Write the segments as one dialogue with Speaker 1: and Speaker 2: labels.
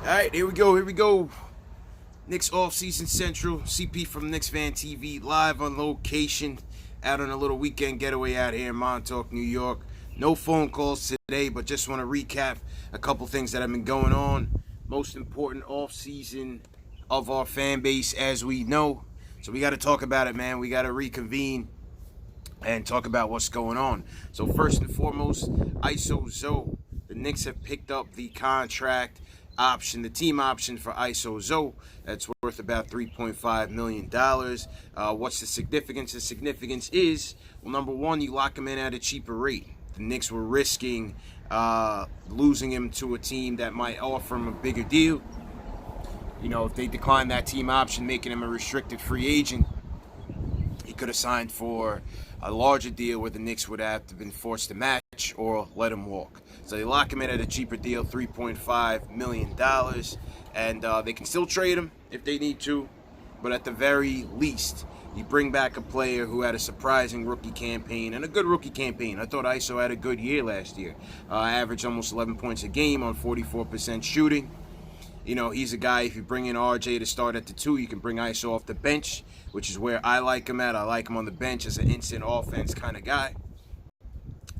Speaker 1: All right, here we go. Knicks Off-Season Central, CP from KnicksFanTV, live on location, out on a little weekend getaway out here in Montauk, New York. No phone calls today, but just want to recap a couple things that have been going on. Most important off-season of our fan base, as we know. So we got to talk about it, man. We got to reconvene and talk about what's going on. So first and foremost, Allonzo. The Knicks have picked up the contract option, the team option for Allonzo. That's worth about $3.5 million. What's the significance? The significance is, well, number one, you lock him in at a cheaper rate. The Knicks were risking losing him to a team that might offer him a bigger deal. You know, if they decline that team option, making him a restricted free agent, he could have signed for a larger deal where the Knicks would have been forced to match or let him walk. So they lock him in at a cheaper deal, $3.5 million, and they can still trade him if they need to, but at the very least, you bring back a player who had a surprising rookie campaign and a good rookie campaign. I thought Allonzo had a good year last year. Averaged almost 11 points a game on 44% shooting. You know, he's a guy, if you bring in RJ to start at the 2, you can bring Allonzo off the bench, which is where I like him at. I like him on the bench as an instant offense kind of guy.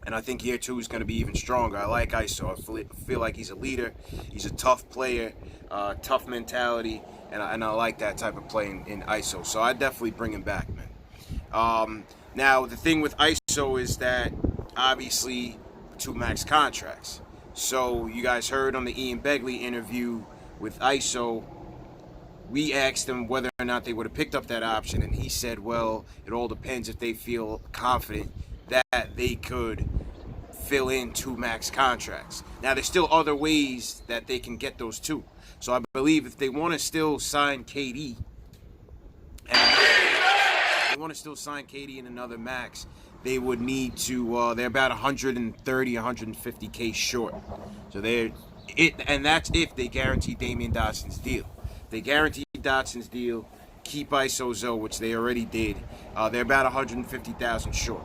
Speaker 1: And I think year 2 is going to be even stronger. I like Allonzo. I feel like he's a leader. He's a tough player, tough mentality, and I like that type of play in Allonzo. So I definitely bring him back, man. Now, the thing with Allonzo is that, obviously, 2 max contracts. So you guys heard on the Ian Begley interview with Allonzo, we asked him whether or not they would have picked up that option, and he said, well, it all depends if they feel confident that they could fill in 2 max contracts. Now, there's still other ways that they can get those 2. So I believe if they want to still sign KD, in another max, they would need to, they're about 130, 150K short. So and that's if they guarantee Damian Dotson's deal. If they guarantee Dotson's deal, keep Allonzo, which they already did, they're about 150,000 short.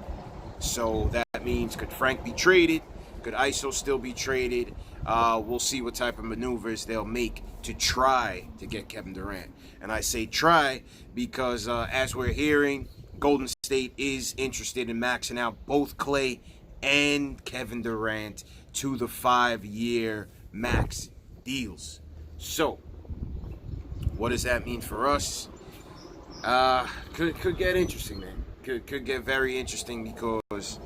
Speaker 1: So that means, could Frank be traded? Could Allonzo still be traded? We'll see what type of maneuvers they'll make to try to get Kevin Durant. And I say try because, as we're hearing, Golden State is interested in maxing out both Klay and Kevin Durant to the 5-year max deals. So, what does that mean for us? Could get interesting, man. Could get very interesting because,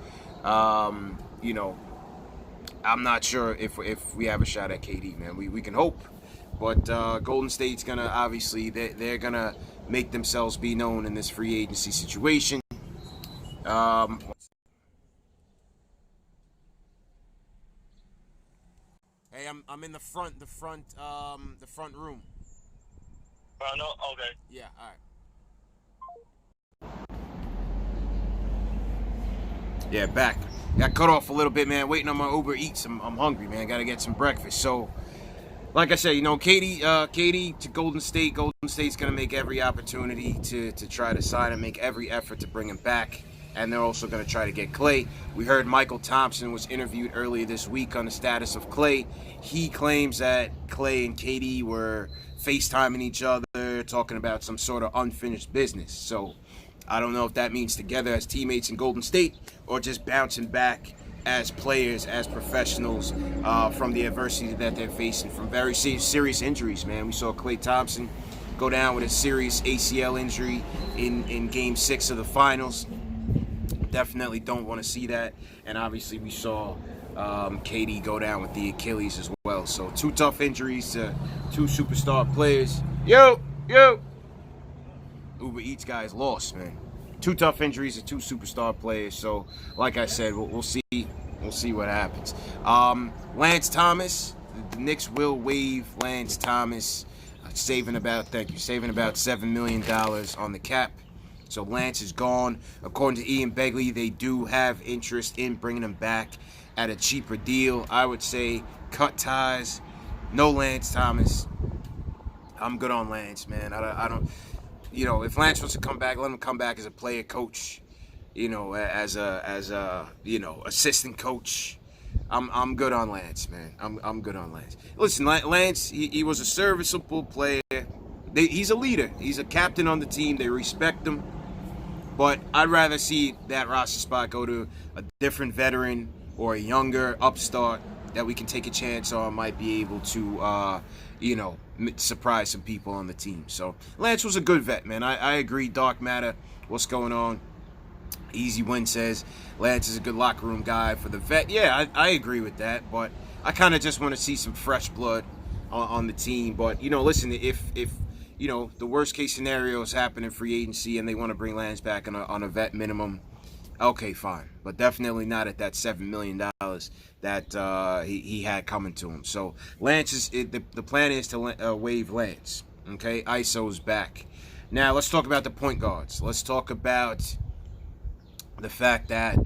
Speaker 1: you know, I'm not sure if we have a shot at KD, man. We can hope, but Golden State's gonna, obviously, they're gonna make themselves be known in this free agency situation. Hey, I'm in the front room.
Speaker 2: No, okay.
Speaker 1: Yeah, all right. Yeah, back. Got cut off a little bit, man. Waiting on my Uber Eats. I'm hungry, man. Got to get some breakfast. So, like I said, you know, KD to Golden State. Golden State's going to make every opportunity to try to sign him, make every effort to bring him back. And they're also going to try to get Klay. We heard Michael Thompson was interviewed earlier this week on the status of Klay. He claims that Klay and KD were FaceTiming each other, talking about some sort of unfinished business. So, I don't know if that means together as teammates in Golden State or just bouncing back as players, as professionals from the adversity that they're facing from very serious injuries, man. We saw Klay Thompson go down with a serious ACL injury in Game 6 of the finals. Definitely don't want to see that. And obviously we saw KD go down with the Achilles as well. So 2 tough injuries to 2 superstar players. Yo! Uber Eats guys lost, man. 2 tough injuries to 2 superstar players. So, like I said, we'll see. We'll see what happens. Lance Thomas, the Knicks will waive Lance Thomas, saving about $7 million on the cap. So Lance is gone. According to Ian Begley, they do have interest in bringing him back at a cheaper deal. I would say cut ties. No Lance Thomas. I'm good on Lance, man. I don't. You know, if Lance wants to come back, let him come back as a player coach. You know, as a assistant coach. I'm good on Lance, man. I'm good on Lance. Listen, Lance, he was a serviceable player. He's a leader. He's a captain on the team. They respect him. But I'd rather see that roster spot go to a different veteran or a younger upstart that we can take a chance on, might be able to, surprise some people on the team. So Lance was a good vet, man. I agree. Dark Matter, what's going on? Easy Win says Lance is a good locker room guy for the vet. Yeah, I agree with that. But I kind of just want to see some fresh blood on the team. But, listen, if the worst case scenario is happening in free agency and they want to bring Lance back on a vet minimum, okay, fine. But definitely not at that $7 million that he had coming to him. So Lance the plan is to waive Lance. Okay, ISO's back. Now let's talk about the point guards. Let's talk about the fact that,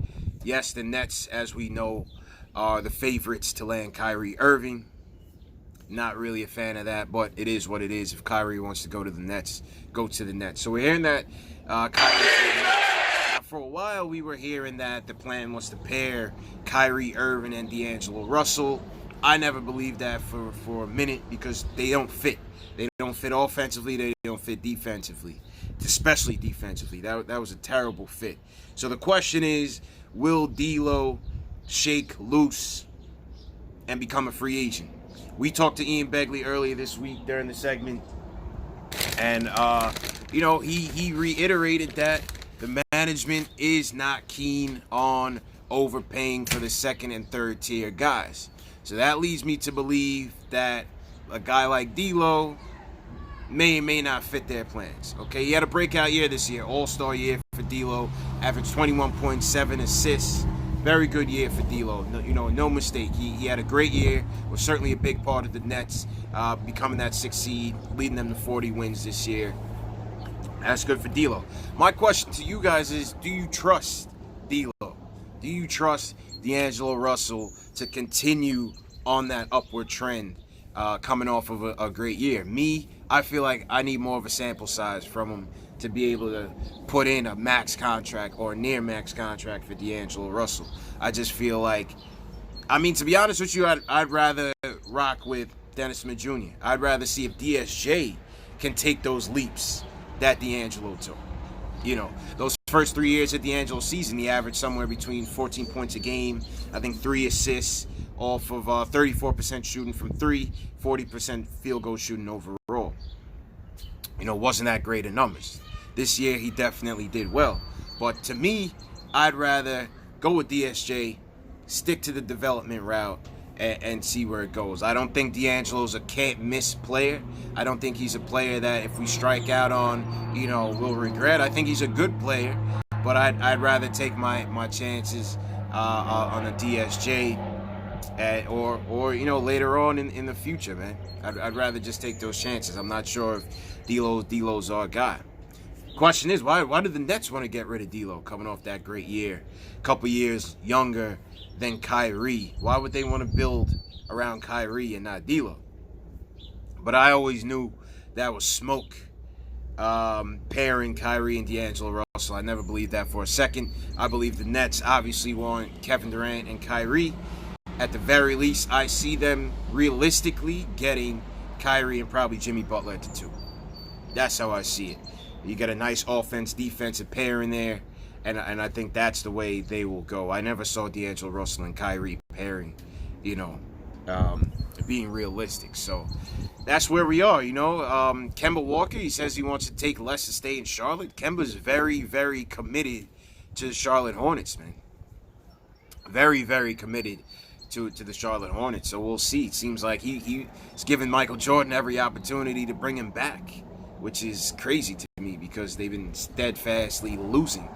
Speaker 1: yes, the Nets, as we know, are the favorites to land Kyrie Irving. Not really a fan of that, but it is what it is. If Kyrie wants to go to the Nets, go to the Nets. So we're hearing that Kyrie to the Nets. Now, for a while, we were hearing that the plan was to pair Kyrie Irving and D'Angelo Russell. I never believed that for a minute because they don't fit. They don't fit offensively. They don't fit defensively, especially defensively. That was a terrible fit. So the question is, will D'Lo shake loose and become a free agent? We talked to Ian Begley earlier this week during the segment, and he reiterated that the management is not keen on overpaying for the second and third tier guys. So that leads me to believe that a guy like D'Lo may or may not fit their plans. Okay, he had a breakout year this year, all-star year for D'Lo, averaged 21.7 assists. Very good year for D'Lo. No mistake. He had a great year. Was certainly a big part of the Nets becoming that 6th seed, leading them to 40 wins this year. That's good for D'Lo. My question to you guys is: do you trust D'Lo? Do you trust D'Angelo Russell to continue on that upward trend, coming off of a great year? Me, I feel like I need more of a sample size from him to be able to put in a max contract or near max contract for D'Angelo Russell. I just feel like, to be honest with you, I'd rather rock with Dennis Smith Jr. I'd rather see if DSJ can take those leaps that D'Angelo took. Those first 3 years of D'Angelo's season, he averaged somewhere between 14 points a game, I think 3 assists, off of 34% shooting from 3, 40% field goal shooting overall. Wasn't that great in numbers. This year, he definitely did well. But to me, I'd rather go with DSJ, stick to the development route, and see where it goes. I don't think D'Angelo's a can't-miss player. I don't think he's a player that if we strike out on, we'll regret. I think he's a good player, but I'd rather take my chances on a DSJ or later on in the future, man. I'd rather just take those chances. I'm not sure if D'Lo's our guy. Question is, why do the Nets want to get rid of D'Lo coming off that great year, a couple years younger than Kyrie? Why would they want to build around Kyrie and not D'Lo? But I always knew that was smoke, pairing Kyrie and D'Angelo Russell. I never believed that for a second. I believe the Nets obviously want Kevin Durant and Kyrie. At the very least, I see them realistically getting Kyrie and probably Jimmy Butler at the 2. That's how I see it. You get a nice offense-defensive pair in there, and I think that's the way they will go. I never saw D'Angelo Russell and Kyrie pairing, being realistic. So that's where we are, Kemba Walker, he says he wants to take less to stay in Charlotte. Kemba's very, very committed to the Charlotte Hornets, man. Very, very committed to the Charlotte Hornets. So we'll see. It seems like he's giving Michael Jordan every opportunity to bring him back, which is crazy to me because they've been steadfastly losing.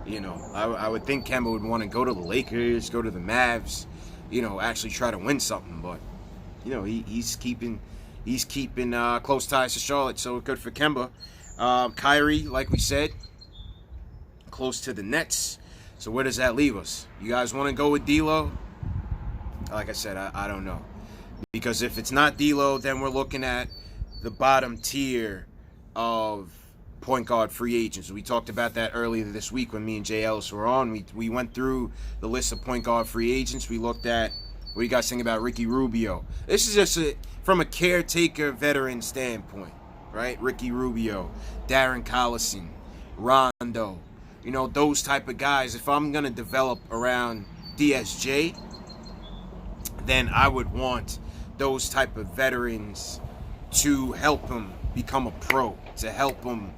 Speaker 1: I would think Kemba would want to go to the Lakers, go to the Mavs, actually try to win something. But, he's keeping close ties to Charlotte, so good for Kemba. Kyrie, like we said, close to the Nets. So where does that leave us? You guys want to go with D'Lo? Like I said, I don't know. Because if it's not D'Lo, then we're looking at the bottom tier of point guard free agents. We talked about that earlier this week when me and Jay Ellis were on. We went through the list of point guard free agents. We looked at what you guys think about Ricky Rubio. This is just from a caretaker veteran standpoint, right? Ricky Rubio, Darren Collison, Rondo, those type of guys. If I'm going to develop around DSJ, then I would want those type of veterans to help him become a pro, to help him,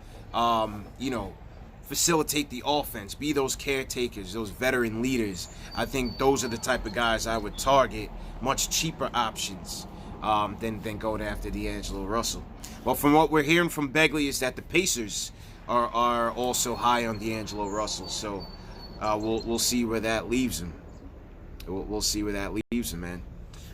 Speaker 1: facilitate the offense, be those caretakers, those veteran leaders. I think those are the type of guys I would target, much cheaper options than going after D'Angelo Russell. Well, from what we're hearing from Begley is that the Pacers are also high on D'Angelo Russell, so we'll see where that leaves him. We'll see where that leaves him, man.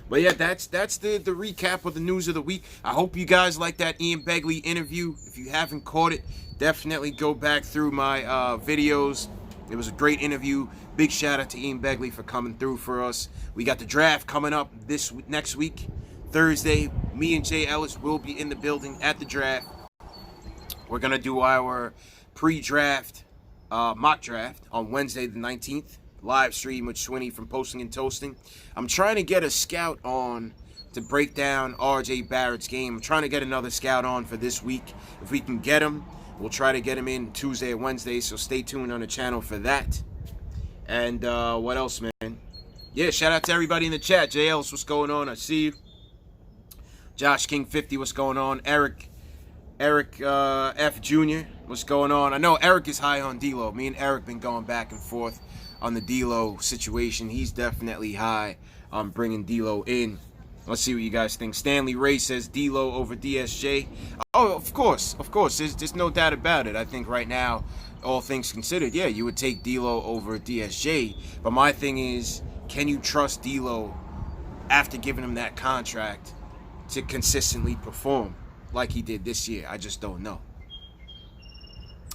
Speaker 1: But yeah, that's the recap of the news of the week. I hope you guys like that Ian Begley interview. If you haven't caught it, definitely go back through my videos. It was a great interview. Big shout out to Ian Begley for coming through for us. We got the draft coming up next week, Thursday. Me and Jay Ellis will be in the building at the draft. We're going to do our pre-draft mock draft on Wednesday the 19th. Live stream with Schwinney from Posting and Toasting. I'm trying to get a scout on to break down RJ Barrett's game. I'm trying to get another scout on for this week. If we can get him, we'll try to get him in Tuesday or Wednesday, so stay tuned on the channel for that. And what else, man? Yeah, shout out to everybody in the chat. Jay Ellis, what's going on? I see you. Josh King 50, what's going on? Eric F. Jr., what's going on? I know Eric is high on D-Lo. Me and Eric been going back and forth on the D-Lo situation. He's definitely high on bringing D-Lo in. Let's see what you guys think. Stanley Ray says D-Lo over DSJ. Oh, of course. There's no doubt about it. I think right now, all things considered, yeah, you would take D-Lo over DSJ. But my thing is, can you trust D-Lo after giving him that contract to consistently perform like he did this year? I just don't know.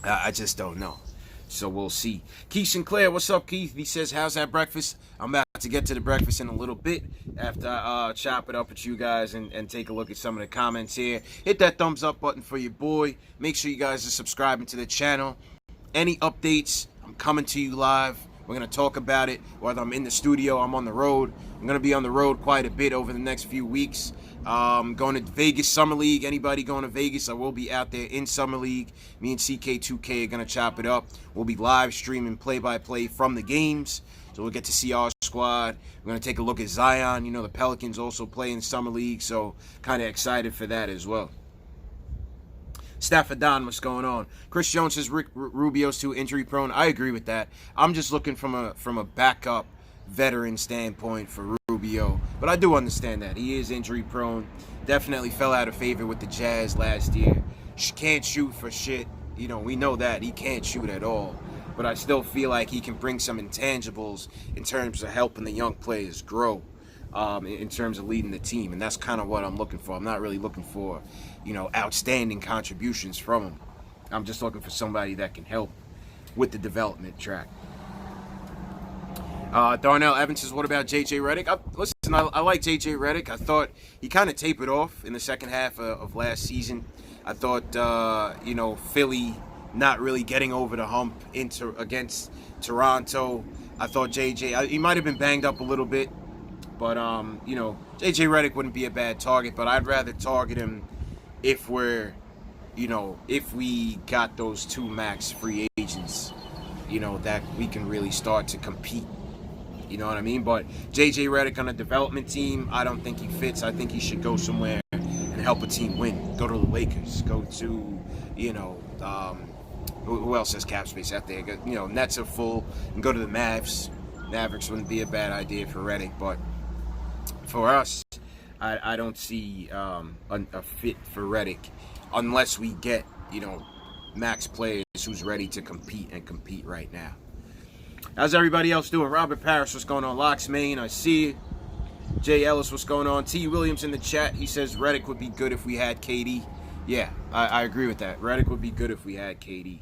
Speaker 1: I just don't know. So we'll see. Keith Sinclair, what's up, Keith? He says, how's that breakfast? I'm about to get to the breakfast in a little bit after I chop it up with you guys and take a look at some of the comments here. Hit that thumbs up button for your boy. Make sure you guys are subscribing to the channel. Any updates, I'm coming to you live. We're going to talk about it. Whether I'm in the studio, I'm on the road. I'm going to be on the road quite a bit over the next few weeks. Going to Vegas Summer League. Anybody going to Vegas, I will be out there in Summer League. Me and CK2K are going to chop it up. We'll be live streaming play-by-play from the games. So we'll get to see our squad. We're going to take a look at Zion. The Pelicans also play in Summer League, so kind of excited for that as well. Stafford Don, what's going on? Chris Jones says Rick Rubio's too injury prone. I agree with that. I'm just looking from a backup veteran standpoint for Rubio, but I do understand that he is injury prone. Definitely fell out of favor with the Jazz last year. Can't shoot for shit. We know that he can't shoot at all. But I still feel like he can bring some intangibles in terms of helping the young players grow, in terms of leading the team, and that's kind of what I'm looking for. I'm not really looking for, outstanding contributions from him. I'm just looking for somebody that can help with the development track. Darnell Evans says, what about J.J. Redick? Listen, I like J.J. Redick. I thought he kind of tapered off in the second half of last season. I thought, Philly not really getting over the hump against Toronto. I thought J.J., he might have been banged up a little bit, but, J.J. Redick wouldn't be a bad target, but I'd rather target him if if we got those two max free agents, that we can really start to compete. You know what I mean? But J.J. Redick on a development team, I don't think he fits. I think he should go somewhere and help a team win. Go to the Lakers. Go to, who else has cap space out there? Nets are full. And go to the Mavs. Mavericks wouldn't be a bad idea for Redick. But for us, I don't see a fit for Redick unless we get, max players who's ready to compete right now. How's everybody else doing? Robert Parrish, what's going on? Locks, Maine, I see you. Jay Ellis, what's going on? T. Williams in the chat, he says Redick would be good if we had KD. Yeah, I agree with that. Redick would be good if we had KD.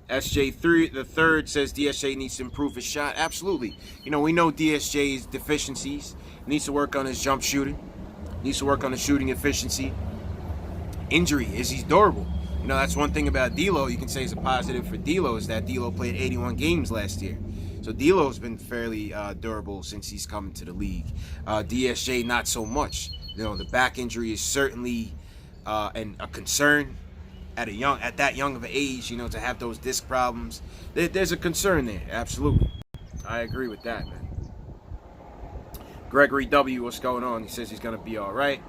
Speaker 1: SJ3 the third says DSJ needs to improve his shot. Absolutely. We know DSJ's deficiencies. Needs to work on his jump shooting. Needs to work on his shooting efficiency. Injury is he's durable. You know, that's one thing about D'Lo you can say is a positive for D'Lo is that D'Lo played 81 games last year. So D'Lo's been fairly durable since he's come into the league. DSJ, not so much. You know, the back injury is certainly a concern at that young of an age. You know, to have those disc problems, there's a concern there. Absolutely, I agree with that, man. Gregory W, what's going on? He says he's gonna be all right.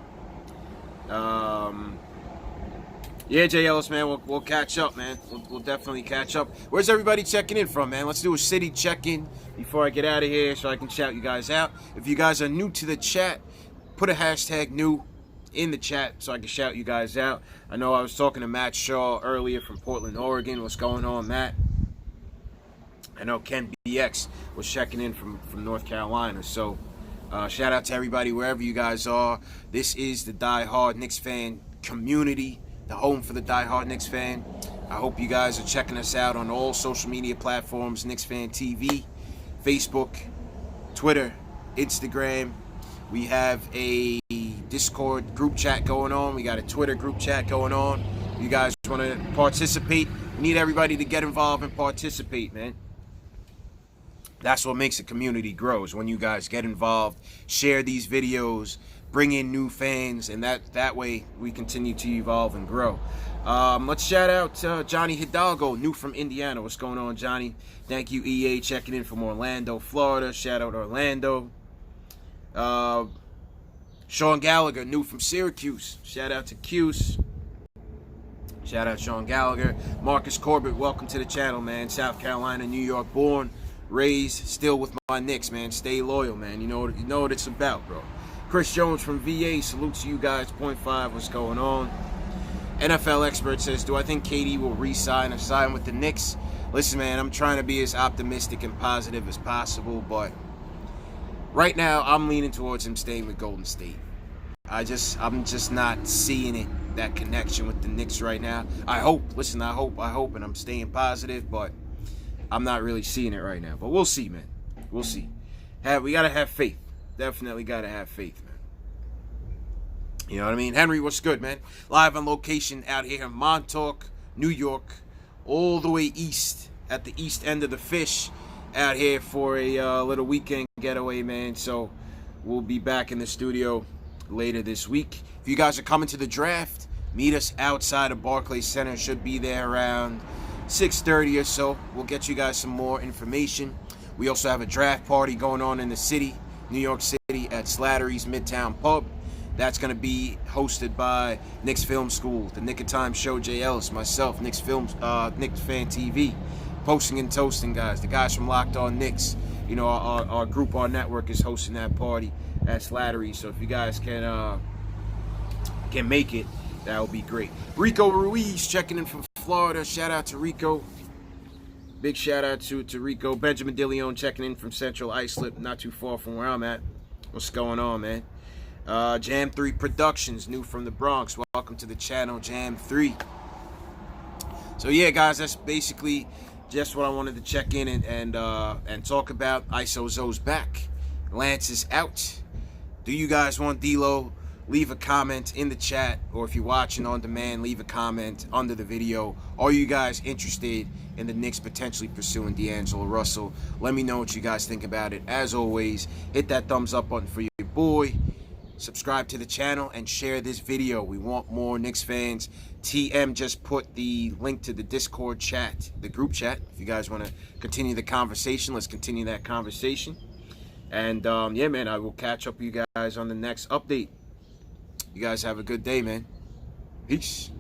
Speaker 1: Yeah, Jay Ellis, man, we'll catch up, man. We'll definitely catch up. Where's everybody checking in from, man? Let's do a city check-in before I get out of here so I can shout you guys out. If you guys are new to the chat, put a hashtag new in the chat so I can shout you guys out. I know I was talking to Matt Shaw earlier from Portland, Oregon. What's going on, Matt? I know Ken BX was checking in from North Carolina. So shout out to everybody wherever you guys are. This is the Die Hard Knicks fan community, the home for the Die Hard Knicks fan. I hope you guys are checking us out on all social media platforms, KnicksFanTV, Facebook, Twitter, Instagram. We have a Discord group chat going on. We got a Twitter group chat going on. You guys want to participate? We need everybody to get involved and participate, man. That's what makes a community grow, is when you guys get involved, share these videos, bring in new fans, and that way we continue to evolve and grow. Let's shout out Johnny Hidalgo, new from Indiana. What's going on, Johnny? Thank you, EA, checking in from Orlando, Florida. Shout out Orlando. Sean Gallagher, new from Syracuse. Shout out to Cuse. Shout out Sean Gallagher. Marcus Corbett, welcome to the channel, man. South Carolina, New York, born, raised, still with my Knicks, man. Stay loyal, man. You know what it's about, bro. Chris Jones from VA, salute to you guys. .5, what's going on? NFL expert says, do I think KD will re-sign or sign with the Knicks? Listen, man, I'm trying to be as optimistic and positive as possible, but right now I'm leaning towards him staying with Golden State. I'm just not seeing it, that connection with the Knicks right now. I hope, and I'm staying positive, but I'm not really seeing it right now. But we'll see, man. We'll see. We gotta have faith. Definitely gotta have faith, man. You know what I mean? Henry, what's good, man? Live on location out here in Montauk, New York, all the way east, at the east end of the fish, out here for a little weekend getaway, man. So we'll be back in the studio later this week. If you guys are coming to the draft, meet us outside of Barclays Center. Should be there around 6:30 or so. We'll get you guys some more information. We also have a draft party going on in the city, New York City, at Slattery's Midtown Pub. That's going to be hosted by Knicks Film School, the Nick of Time Show, Jay Ellis, myself, Knicks Fan TV, posting and toasting, guys. The guys from Locked On Knicks, you know, our group, our network is hosting that party at Slattery. So if you guys can make it, that would be great. Rico Ruiz checking in from Florida. Shout out to Rico. Big shout out to Rico. Benjamin DeLeon checking in from Central Islip, not too far from where I'm at. What's going on, man? Jam 3 Productions, new from the Bronx. Welcome to the channel, Jam 3. So yeah, guys, that's basically just what I wanted to check in and talk about. ISO-Zo's back. Lance is out. Do you guys want D'Lo? Leave a comment in the chat, or if you're watching on demand, leave a comment under the video. Are you guys interested in the Knicks potentially pursuing D'Angelo Russell? Let me know what you guys think about it. As always, hit that thumbs up button for your boy. Subscribe to the channel and share this video. We want more Knicks fans. TM just put the link to the Discord chat, the group chat. If you guys want to continue the conversation, let's continue that conversation. And yeah, man, I will catch up with you guys on the next update. You guys have a good day, man. Peace.